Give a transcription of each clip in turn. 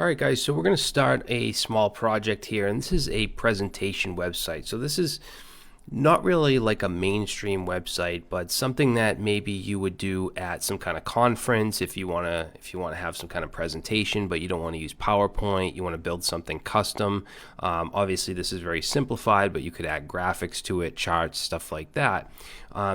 Alright guys, so we're going to start a small project here, and this is a presentation website. So this is not really like a mainstream website, but something that maybe you would do at some kind of conference if you want to have some kind of presentation, but you don't want to use PowerPoint. You want to build something custom. Obviously, this is very simplified, but you could add graphics to it, charts, stuff like that.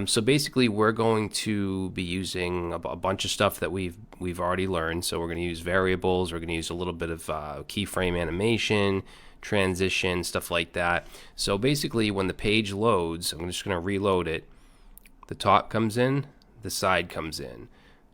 So basically, we're going to be using a bunch of stuff that we've already learned. So we're going to use variables. We're going to use a little bit of keyframe animation, transition, stuff like that. So basically when the page loads, I'm just going to reload it. The top comes in, the side comes in.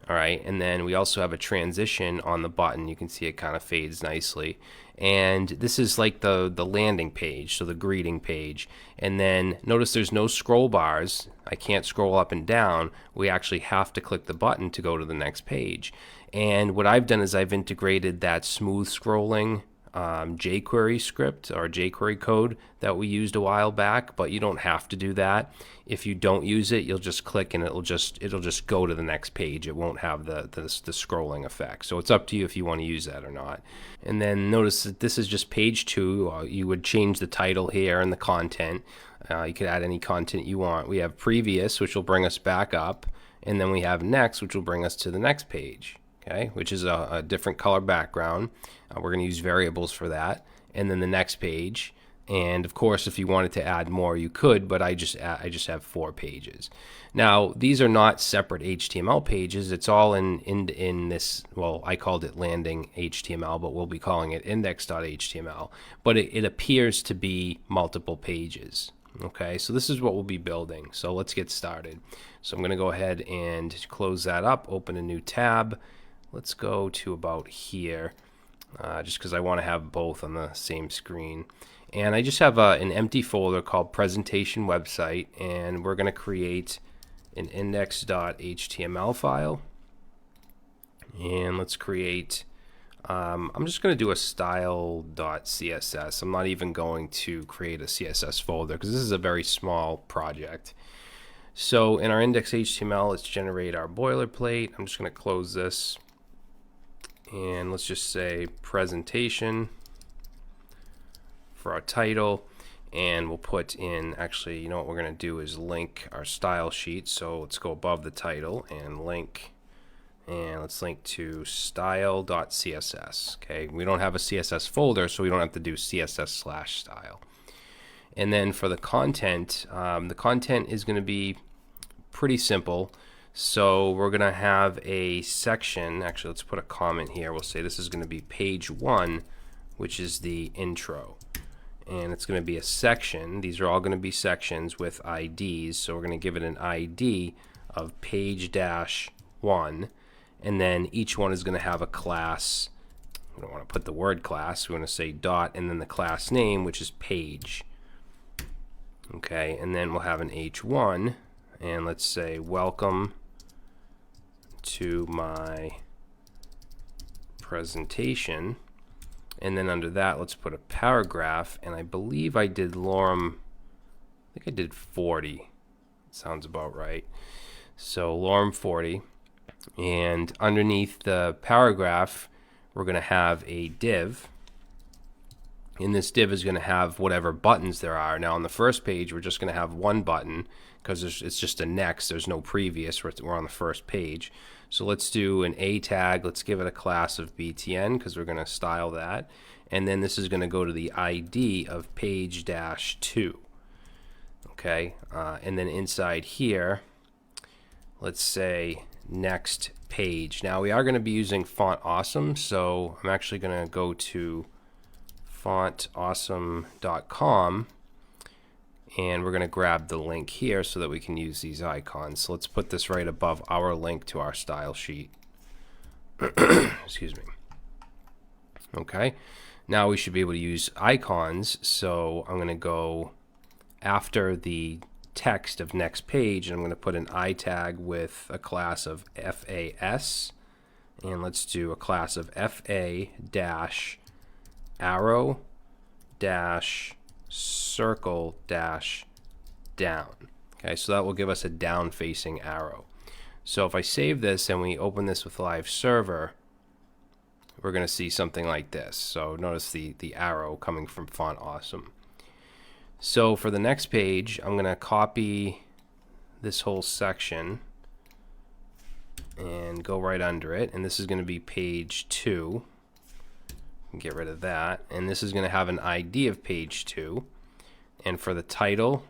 All right, and then we also have a transition on the button. You can see it kind of fades nicely. And this is like the landing page, so the greeting page. And then notice there's no scroll bars. I can't scroll up and down. We actually have to click the button to go to the next page. And what I've done is I've integrated that smooth scrolling jQuery script or jQuery code that we used a while back, but you don't have to do that. If you don't use it, you'll just click and it'll just go to the next page. It won't have the scrolling effect. So it's up to you if you want to use that or not. And then notice that this is just page 2. You would change the title here and the content. You could add any content you want. We have previous, which will bring us back up, and then we have next, which will bring us to the next page. Okay, which is a different color background. We're going to use variables for that, and then the next page. And of course, if you wanted to add more, you could, but I just have 4 pages. Now, these are not separate HTML pages. It's all in this. Well, I called it landing HTML, but we'll be calling it index.html. But it appears to be multiple pages. Okay, so this is what we'll be building. So let's get started. So I'm going to go ahead and close that up. Open a new tab. Let's go to about here, just because I want to have both on the same screen. And I just have an empty folder called presentation website, and we're going to create an index.html file. And let's create, I'm just going to do a style.css. I'm not even going to create a CSS folder because this is a very small project. So in our index.html, let's generate our boilerplate. I'm just going to close this. And let's just say presentation for our title, and we'll put in, actually, you know what we're going to do is link our style sheet. So let's go above the title and link, and let's link to style.css. Okay, we don't have a CSS folder, so we don't have to do CSS/style. And then for the content is going to be pretty simple. So we're going to have a section. Actually, let's put a comment here. We'll say this is going to be page 1, which is the intro. And it's going to be a section. These are all going to be sections with IDs. So we're going to give it an ID of page-1. And then each one is going to have a class. We don't want to put the word class. We want to say dot and then the class name, which is page. Okay, and then we'll have an H1. And let's say welcome to my presentation, and then under that let's put a paragraph, and I believe I did lorem, I think I did 40. Sounds about right. So lorem 40, and underneath the paragraph we're going to have a div, and this div is going to have whatever buttons there are. Now on the first page we're just going to have one button because it's just a next, there's no previous, we're on the first page. So let's do an A tag, let's give it a class of BTN because we're going to style that, and then this is going to go to the ID of page-2. Okay, and then inside here let's say next page. Now we are going to be using Font Awesome, so I'm actually going to go to fontawesome.com, and we're going to grab the link here so that we can use these icons. So let's put this right above our link to our style sheet. Excuse me. Okay, now we should be able to use icons. So I'm going to go after the text of next page, and I'm going to put an I tag with a class of FAS, and let's do a class of FA-arrow circle down. Okay, so that will give us a down facing arrow. So if I save this and we open this with Live Server, we're going to see something like this. So notice the arrow coming from Font Awesome. So for the next page, I'm going to copy this whole section and go right under it, and this is going to be page 2. Get rid of that, and this is going to have an ID of page 2, and for the title,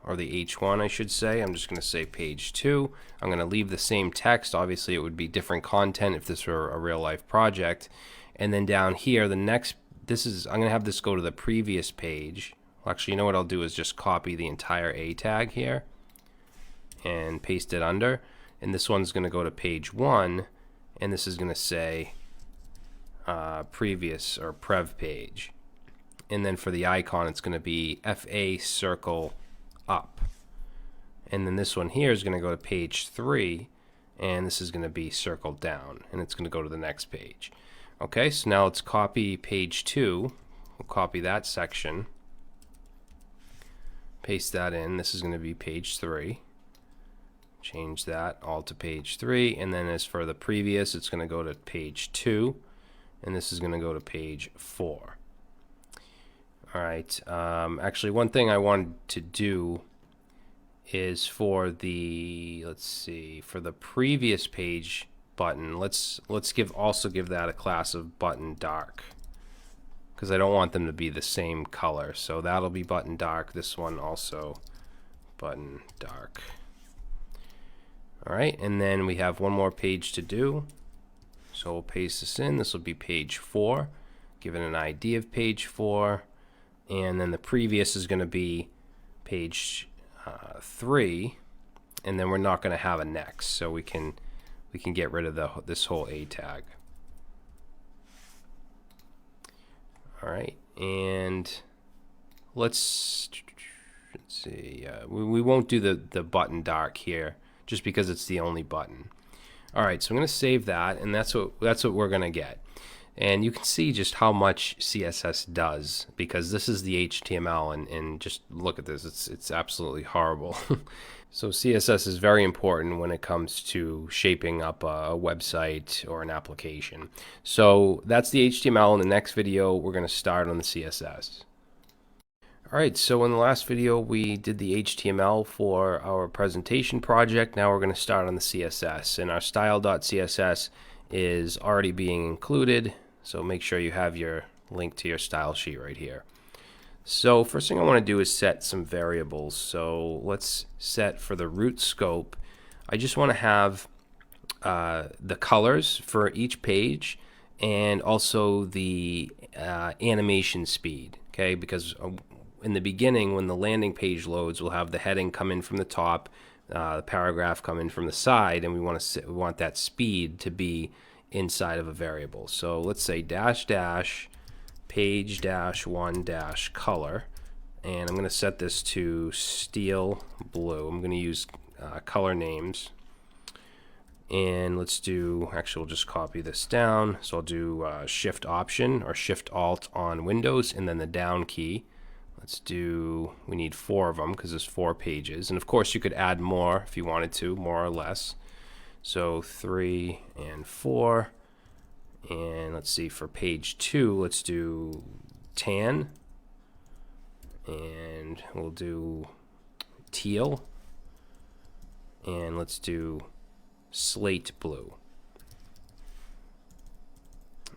or the H1 I should say, I'm just going to say page 2. I'm going to leave the same text. Obviously it would be different content if this were a real life project. And then down here, the next, I'm going to have this go to the previous page. Well, actually, you know what I'll do is just copy the entire A tag here and paste it under, and this one's going to go to page 1, and this is going to say previous or prev page. And then for the icon, it's going to be FA circle up. And then this one here is going to go to page 3, and this is going to be circled down, and it's going to go to the next page. Okay, so now let's copy page 2. We'll copy that section, paste that in. This is going to be page 3. Change that all to page 3, and then as for the previous, it's going to go to page 2, and this is going to go to page 4. Alright, actually one thing I wanted to do is for the, let's see, for the previous page button, let's also give that a class of button dark, because I don't want them to be the same color. So that'll be button dark, this one also button dark. Alright, and then we have one more page to do. So we'll paste this in. This will be page 4, give it an ID of page 4, and then the previous is going to be page 3, and then we're not going to have a next, so we can get rid of this whole A tag. Alright, and let's see, we won't do the button dark here just because it's the only button. Alright, so I'm going to save that, and that's what we're going to get. And you can see just how much CSS does, because this is the HTML, and just look at this, it's absolutely horrible. So CSS is very important when it comes to shaping up a website or an application. So that's the HTML. In the next video, we're going to start on the CSS. Alright, so in the last video we did the HTML for our presentation project. Now we're going to start on the CSS, and our style.css is already being included, so make sure you have your link to your style sheet right here. So first thing I want to do is set some variables. So let's set for the root scope. I just want to have the colors for each page and also the animation speed, okay, because in the beginning, when the landing page loads, we'll have the heading come in from the top, the paragraph come in from the side, and we want that speed to be inside of a variable. So let's say dash dash page dash one dash color, and I'm going to set this to steel blue. I'm going to use color names, and let's do, actually we'll just copy this down. So I'll do shift option or shift alt on Windows, and then the down key. Let's do, we need 4 of them because there's 4 pages. And of course you could add more if you wanted to, more or less. So 3 and 4. And let's see, for page 2, let's do tan. And we'll do teal. And let's do slate blue,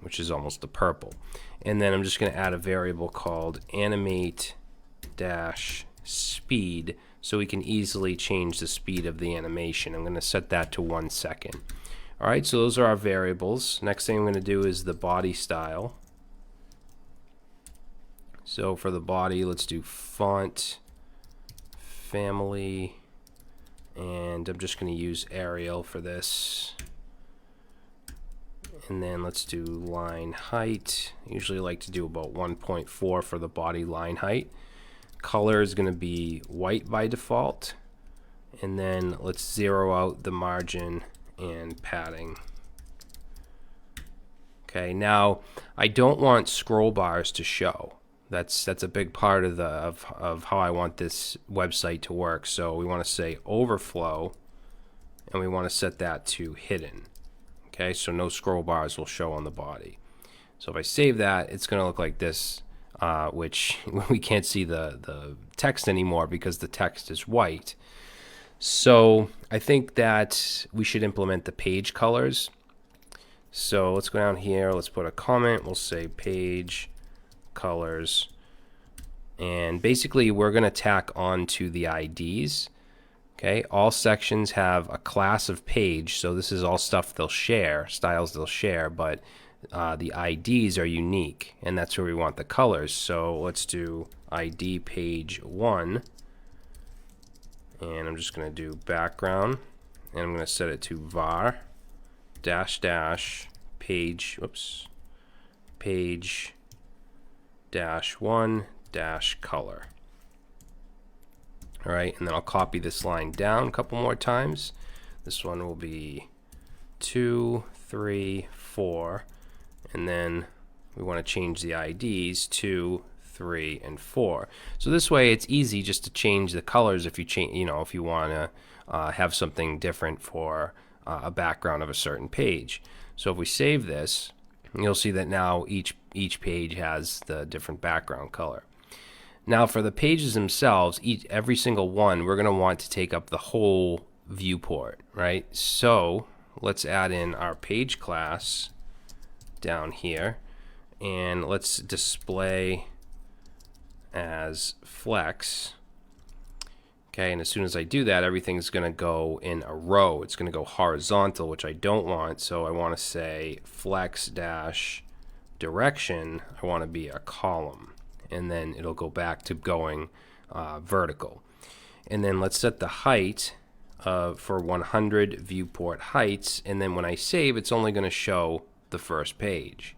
which is almost the purple. And then I'm just going to add a variable called animate dash speed, so we can easily change the speed of the animation. I'm going to set that to 1 second. Alright, so those are our variables. Next thing I'm going to do is the body style. So for the body, let's do font family, and I'm just going to use Arial for this. And then let's do line height. I usually like to do about 1.4 for the body line height. Color is going to be white by default. And then let's zero out the margin and padding. Okay, now I don't want scroll bars to show. That's a big part of how I want this website to work. So we want to say overflow, and we want to set that to hidden. Okay, so no scroll bars will show on the body. So if I save that, it's going to look like this, which we can't see the text anymore because the text is white. So I think that we should implement the page colors. So let's go down here. Let's put a comment. We'll say page colors. And basically, we're going to tack on to the IDs. Okay, all sections have a class of page. So this is all stuff they'll share, styles they'll share, but the IDs are unique, and that's where we want the colors. So let's do ID page 1. And I'm just going to do background, and I'm going to set it to var dash dash page, page dash 1 dash color. All right, and then I'll copy this line down a couple more times. This one will be 2, 3, 4, and then we want to change the IDs 2, 3, and 4. So this way, it's easy just to change the colors if you change, if you want to have something different for a background of a certain page. So if we save this, you'll see that now each page has the different background color. Now for the pages themselves, every single one, we're going to want to take up the whole viewport, right? So let's add in our page class down here, and let's display as flex. Okay, and as soon as I do that, everything's going to go in a row. It's going to go horizontal, which I don't want. So I want to say flex dash direction. I want to be a column, and then it'll go back to going vertical. And then let's set the height for 100 viewport heights, and then when I save, it's only going to show the first page.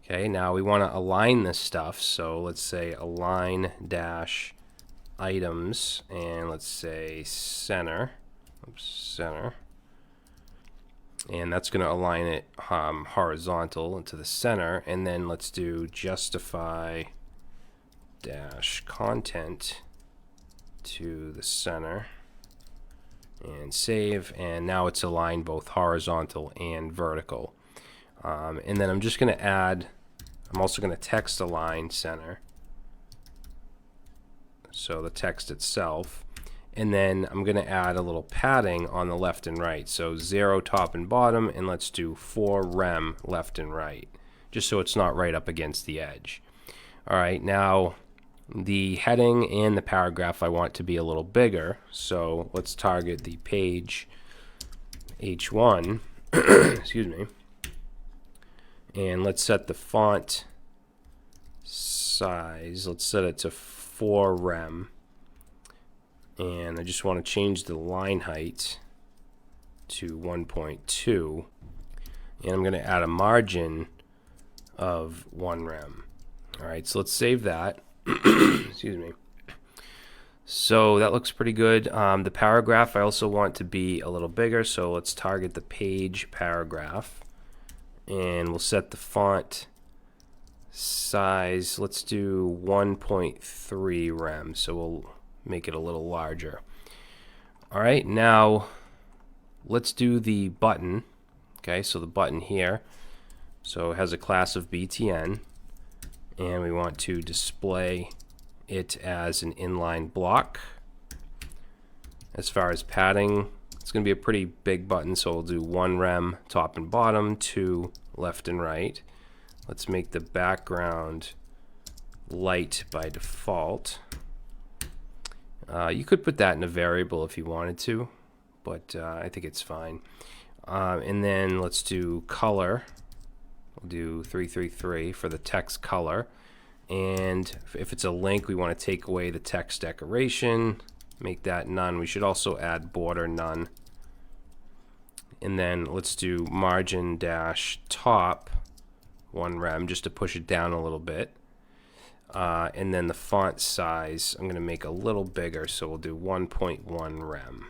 Okay, now we want to align this stuff, so let's say align dash items, and let's say center, center, and that's going to align it horizontal into the center. And then let's do justify dash content to the center and save, and now it's aligned both horizontal and vertical. And then I'm just going to add, I'm also going to text align center, so the text itself, and then I'm going to add a little padding on the left and right, so 0 top and bottom, and let's do 4 rem left and right, just so it's not right up against the edge. Alright, now the heading and the paragraph I want to be a little bigger, so let's target the page H1 excuse me, and let's set the font size, let's set it to 4 rem, and I just want to change the line height to 1.2, and I'm going to add a margin of 1 rem. Alright, so let's save that. Excuse me. So that looks pretty good. The paragraph I also want to be a little bigger, so let's target the page paragraph, and we'll set the font size, let's do 1.3 rem, so we'll make it a little larger. Alright, now let's do the button. Okay, so the button here, so it has a class of btn, and we want to display it as an inline block. As far as padding, it's going to be a pretty big button, so we'll do 1 rem top and bottom, 2 left and right. Let's make the background light by default. You could put that in a variable if you wanted to, but I think it's fine. And then let's do color. We'll do 333 for the text color. And if it's a link, we want to take away the text decoration, make that none. We should also add border none. And then let's do margin dash top 1 rem just to push it down a little bit. And then the font size, I'm going to make a little bigger, so we'll do 1.1 rem.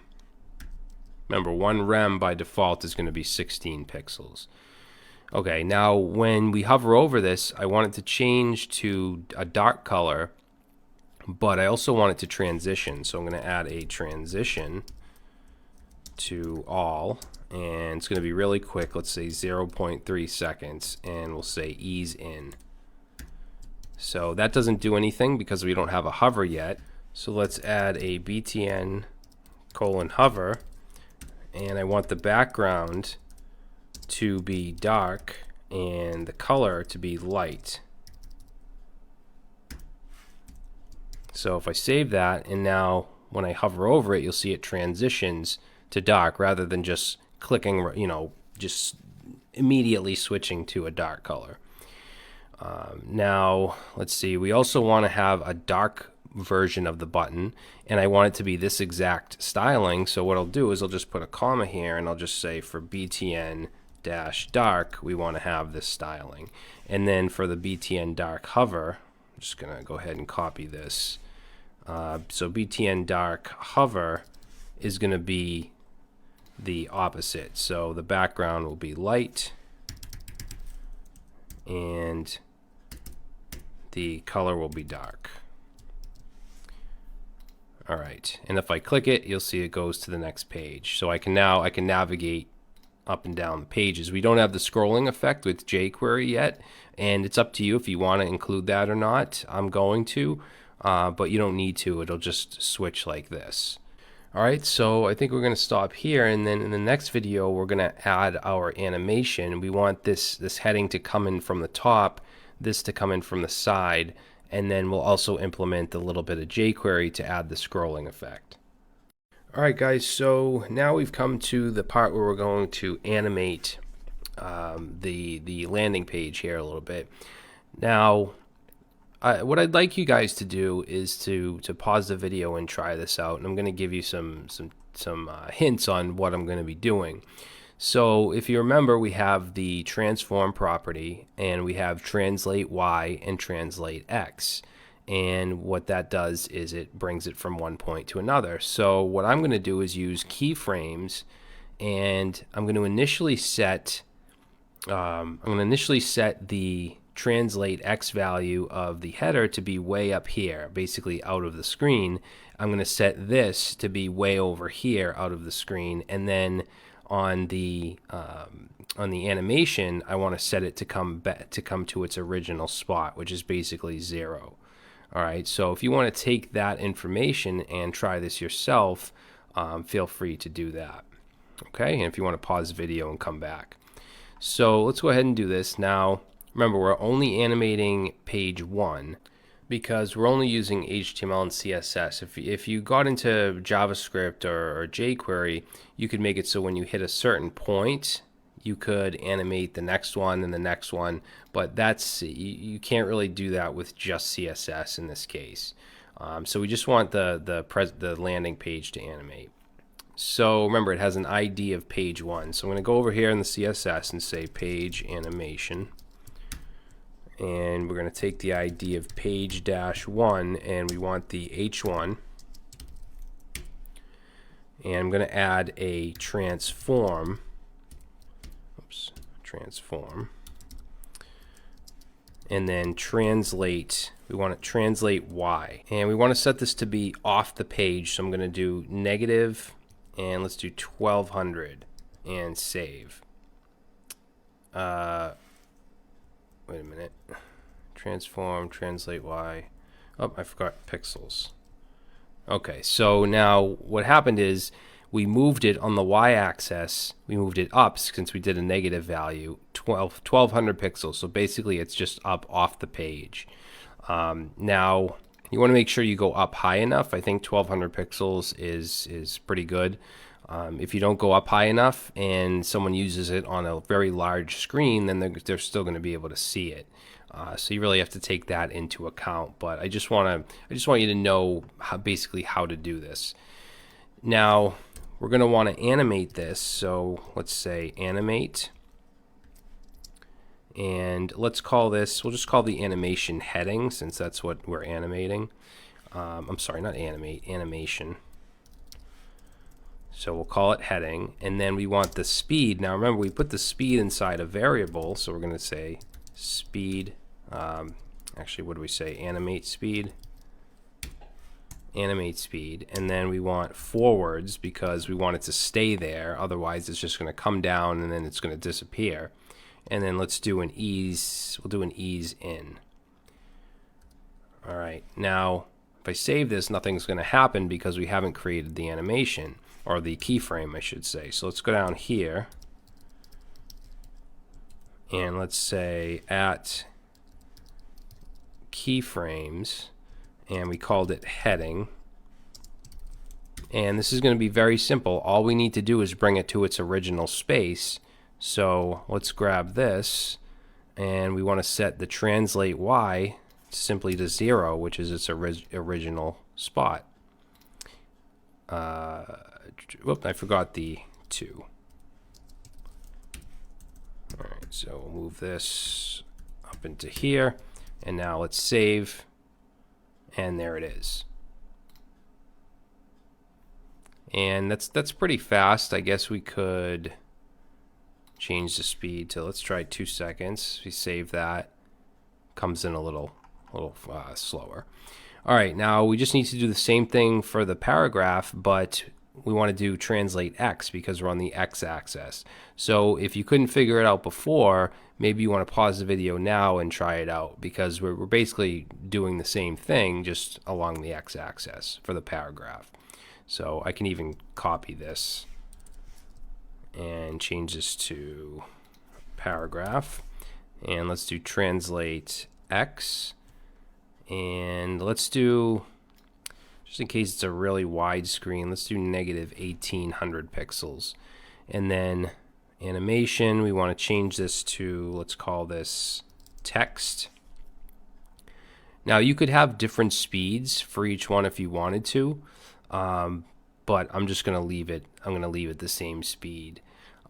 Remember, 1 rem by default is going to be 16 pixels. Okay, now when we hover over this, I want it to change to a dark color, but I also want it to transition. So I'm going to add a transition to all, and it's going to be really quick. Let's say 0.3 seconds, and we'll say ease in. So that doesn't do anything because we don't have a hover yet. So let's add a btn :hover, and I want the background to be dark and the color to be light. So if I save that, and now when I hover over it, you'll see it transitions to dark rather than just clicking, just immediately switching to a dark color. Now, let's see, we also want to have a dark version of the button, and I want it to be this exact styling. So what I'll do is I'll just put a comma here, and I'll just say for btn-dark, we want to have this styling. And then for the btn dark hover, I'm just going to go ahead and copy this. So btn dark hover is going to be the opposite. So the background will be light and the color will be dark. All right, and if I click it, you'll see it goes to the next page. So I can navigate up and down the pages. We don't have the scrolling effect with jQuery yet, and it's up to you if you want to include that or not. I'm going to, but you don't need to. It'll just switch like this. All right, so I think we're going to stop here, and then in the next video we're going to add our animation. We want this heading to come in from the top, this to come in from the side, and then we'll also implement a little bit of jQuery to add the scrolling effect. All right, guys, so now we've come to the part where we're going to animate the landing page here a little bit. Now, what I'd like you guys to do is to pause the video and try this out, and I'm going to give you some hints on what I'm going to be doing. So if you remember, we have the transform property, and we have translate Y and translate X. And what that does is it brings it from one point to another. So what I'm going to do is use keyframes, and I'm going to initially set the translate X value of the header to be way up here, basically out of the screen. I'm going to set this to be way over here out of the screen, and then on the animation, I want to set it to come to its original spot, which is basically 0. All right, so if you want to take that information and try this yourself, feel free to do that. Okay, and if you want to pause the video and come back. So let's go ahead and do this. Now, remember, we're only animating page 1 because we're only using HTML and CSS. If you got into JavaScript or jQuery, you could make it so when you hit a certain point, you could animate the next one and the next one, but you can't really do that with just CSS in this case. So we just want the landing page to animate. So remember, it has an ID of page 1. So I'm going to go over here in the CSS and say page animation. And we're going to take the ID of page-1, and we want the H1. And I'm going to add a transform. Transform. And then translate. We want to translate Y. And we want to set this to be off the page. So I'm going to do negative, and let's do 1200 and save. Wait a minute. Transform, translate Y. Oh, I forgot pixels. Okay, so now what happened is we moved it on the Y-axis. We moved it up since we did a negative value, 1200 pixels. So basically, it's just up off the page. Now, you want to make sure you go up high enough. I think 1200 pixels is pretty good. If you don't go up high enough and someone uses it on a very large screen, then they're still going to be able to see it. So you really have to take that into account. But I just want you to know basically how to do this. Now we're going to want to animate this. So let's say animate, and let's call this. We'll just call the animation heading since that's what we're animating. I'm sorry, not animate, animation. So we'll call it heading, and then we want the speed. Now remember, we put the speed inside a variable, so we're going to say speed. Actually, what do we say? Animate speed. animate speed, and then we want forwards because we want it to stay there, otherwise it's just going to come down and then it's going to disappear. And then let's do an ease, we'll do an ease in. Alright, now if I save this, nothing's going to happen because we haven't created the animation, or the keyframe I should say. So let's go down here and let's say at keyframes, and we called it heading. And this is going to be very simple. All we need to do is bring it to its original space. So let's grab this, and we want to set the translate Y simply to 0, which is its original spot. Whoop, I forgot the 2. Alright, so we'll move this up into here, and now let's save, and there it is. And that's pretty fast. I guess we could change the speed to, let's try 2 seconds. We save that. Comes in a little slower. All right, now we just need to do the same thing for the paragraph, but we want to do translate X because we're on the X axis. So if you couldn't figure it out before, maybe you want to pause the video now and try it out, because we're basically doing the same thing just along the X axis for the paragraph. So I can even copy this and change this to paragraph, and let's do translate X, and let's do, just in case it's a really wide screen, let's do negative 1800 pixels. And then animation, we want to change this to, let's call this text. Now you could have different speeds for each one if you wanted to, but I'm just going to leave it. I'm going to leave it the same speed.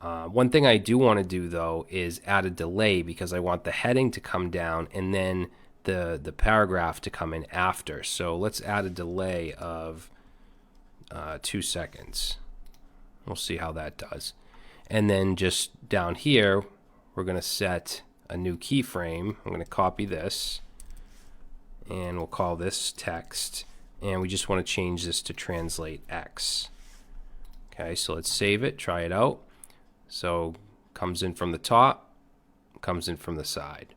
One thing I do want to do though is add a delay, because I want the heading to come down and then the paragraph to come in after. So let's add a delay of 2 seconds. We'll see how that does. And then just down here, we're going to set a new keyframe. I'm going to copy this, and we'll call this text. And we just want to change this to translate X. Okay, so let's save it, try it out. So comes in from the top, comes in from the side.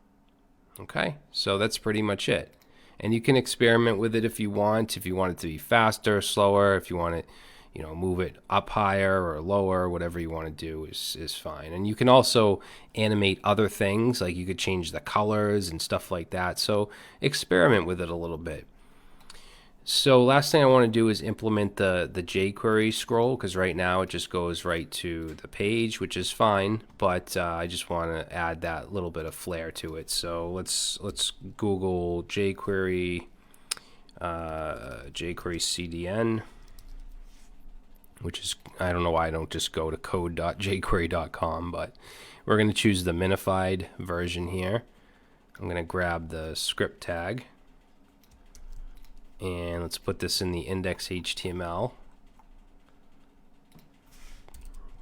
Okay, so that's pretty much it. And you can experiment with it if you want. If you want it to be faster, slower, if you want it, move it up higher or lower, whatever you want to do is fine. And you can also animate other things, like you could change the colors and stuff like that. So experiment with it a little bit. So last thing I want to do is implement the jQuery scroll, because right now it just goes right to the page, which is fine, but I just want to add that little bit of flair to it. So let's Google jQuery CDN, which is, I don't know why I don't just go to code.jquery.com, but we're going to choose the minified version here. I'm going to grab the script tag, and let's put this in the index.html.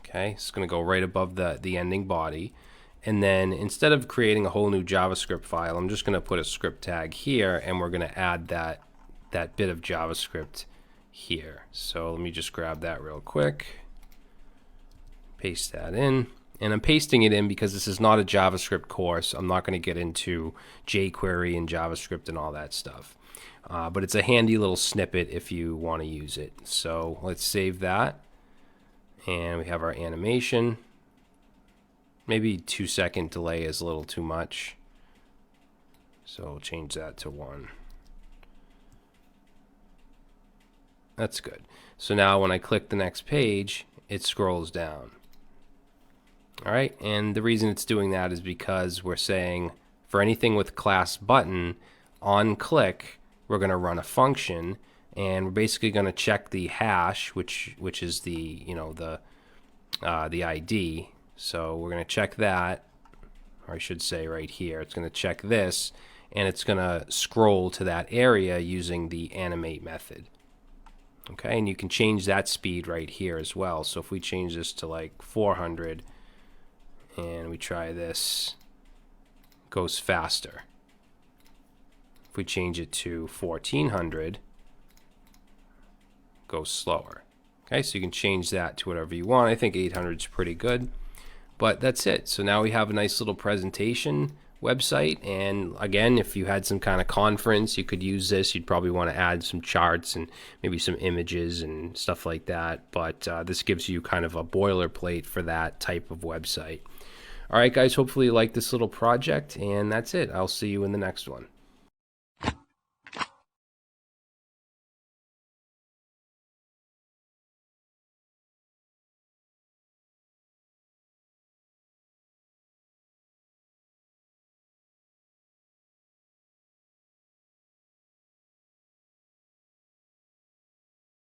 Okay, it's going to go right above the ending body. And then instead of creating a whole new JavaScript file, I'm just going to put a script tag here, and we're going to add that bit of JavaScript here. So let me just grab that real quick, paste that in. And I'm pasting it in because this is not a JavaScript course. I'm not going to get into jQuery and JavaScript and all that stuff. But it's a handy little snippet if you want to use it. So let's save that. And we have our animation. Maybe 2 second delay is a little too much. So we'll change that to 1. That's good. So now when I click the next page, it scrolls down. All right, and the reason it's doing that is because we're saying for anything with class button, on click, we're going to run a function, and we're basically going to check the hash, which is the the ID. So we're going to check that, or I should say right here, it's going to check this, and it's going to scroll to that area using the animate method. Okay, and you can change that speed right here as well. So if we change this to like 400, and we try this, it goes faster. If we change it to 1400, go slower. Okay, so you can change that to whatever you want. I think 800 is pretty good, but that's it. So now we have a nice little presentation website. And again, if you had some kind of conference, you could use this. You'd probably want to add some charts and maybe some images and stuff like that. But this gives you kind of a boilerplate for that type of website. All right, guys, hopefully you like this little project, and that's it. I'll see you in the next one.